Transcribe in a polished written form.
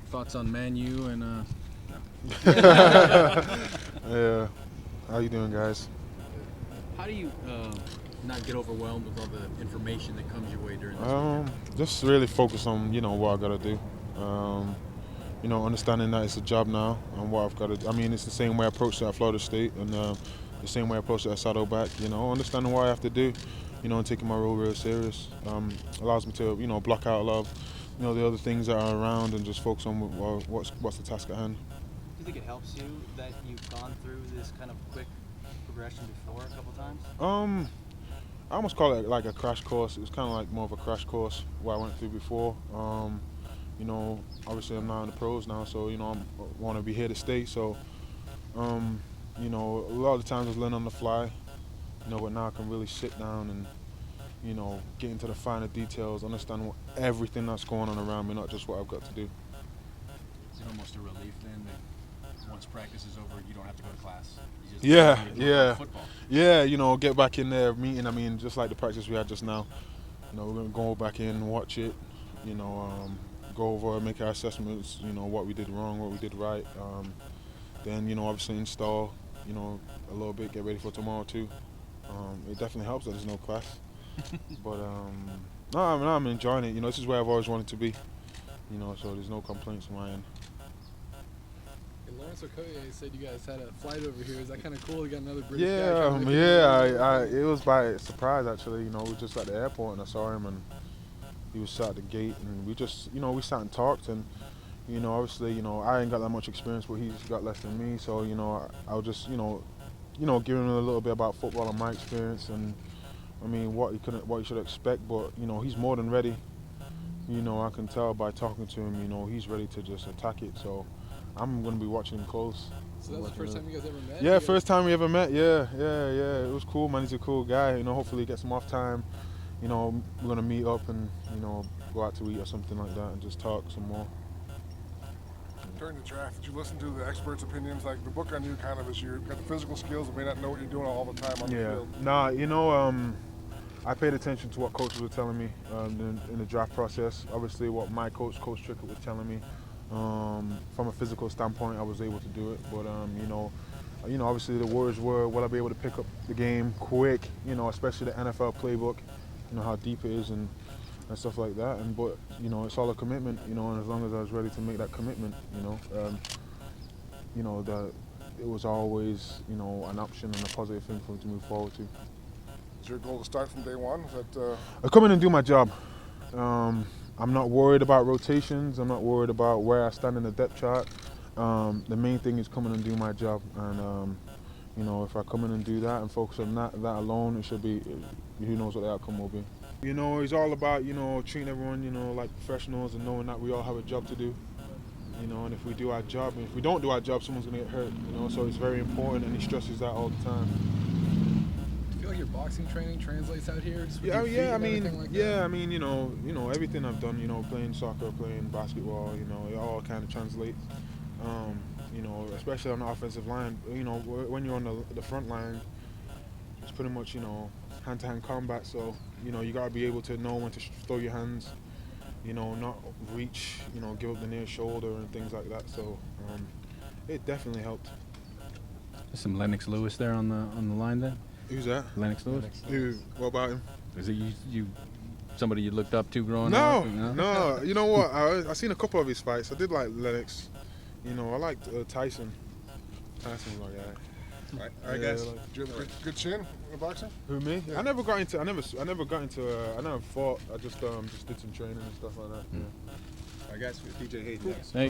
thoughts on Man U and no. Yeah. How you doing, guys? How do you not get overwhelmed with all the information that comes your way during this weekend? Just really focus on what I gotta do. Understanding that it's a job now and what I've got to do. I mean, it's the same way I approached it at Florida State and the same way I approached it at Saddleback. Understanding what I have to do. And taking my role real serious allows me to block out a lot of the other things that are around and just focus on what's the task at hand. Do you think it helps you that you've gone through this kind of quick progression before a couple times? I almost call it like a crash course. It was kind of like more of a crash course what I went through before. Obviously I'm now in the pros now, so I want to be here to stay. So, a lot of the times I was learning on the fly, but now I can really sit down and get into the finer details, understand everything that's going on around me, not just what I've got to do. Is it almost a relief then that once practice is over, you don't have to go to class? You Yeah. Football. Yeah, get back in there, meeting. I mean, just like the practice we had just now. We're going to go back in, watch it, go over, make our assessments, what we did wrong, what we did right. Then, obviously install, a little bit, get ready for tomorrow too. It definitely helps that there's no class. But no, I'm enjoying it. This is where I've always wanted to be. So there's no complaints on my end. And Lawrence Okoye said you guys had a flight over here. Is that kind of cool? You got another British guy Yeah, coming in? it was by surprise actually. We were just at the airport and I saw him and he was sat at the gate and we just, we sat and talked and, obviously, I ain't got that much experience, but he's got less than me. So, I was just, giving him a little bit about football and my experience and, I mean, what he should expect. But, he's more than ready. I can tell by talking to him, he's ready to just attack it. So, I'm going to be watching him close. So that's the first time you guys ever met? Yeah, first time we ever met. Yeah. It was cool, man. He's a cool guy. Hopefully he gets some off time. We're going to meet up and, go out to eat or something like that and just talk some more. During the draft, did you listen to the experts' opinions? Like the book on you kind of is you've got the physical skills but may not know what you're doing all the time on the field. Nah, I paid attention to what coaches were telling me in the draft process. Obviously what my coach Trickett, was telling me. From a physical standpoint, I was able to do it. But, obviously the words were, will I be able to pick up the game quick, especially the NFL playbook, how deep it is and stuff like that. But it's all a commitment, and as long as I was ready to make that commitment, that it was always, an option and a positive thing for me to move forward to. Is your goal to start from day one? Is that? I come in and do my job. I'm not worried about rotations. I'm not worried about where I stand in the depth chart. The main thing is coming and do my job. And if I come in and do that and focus on that alone, it should be. Who knows what the outcome will be. It's all about treating everyone like professionals and knowing that we all have a job to do. And if we do our job, and if we don't do our job, someone's gonna get hurt. So it's very important, and he stresses that all the time. Do you feel like your boxing training translates out here? Just with Yeah, your feet yeah. I and mean, everything like yeah. that? I mean, everything I've done, playing soccer, playing basketball, it all kind of translates. Especially on the offensive line. When you're on the front line, it's pretty much hand-to-hand combat. So you gotta be able to know when to throw your hands. Not reach. Give up the near shoulder and things like that. So it definitely helped. There's some Lennox Lewis there on the line then. Who's that? Lennox Lewis. Who? What about him? Is it you somebody you looked up to growing up? No. You know what? I seen a couple of his fights. I did like Lennox. I liked Tyson. Tyson's my guy. All right, guys. Did you have a good chin in boxing? Who, me? Yeah. I never never fought. I just did some training and stuff like that. Yeah. All right, guys. DJ Hayden. Hey.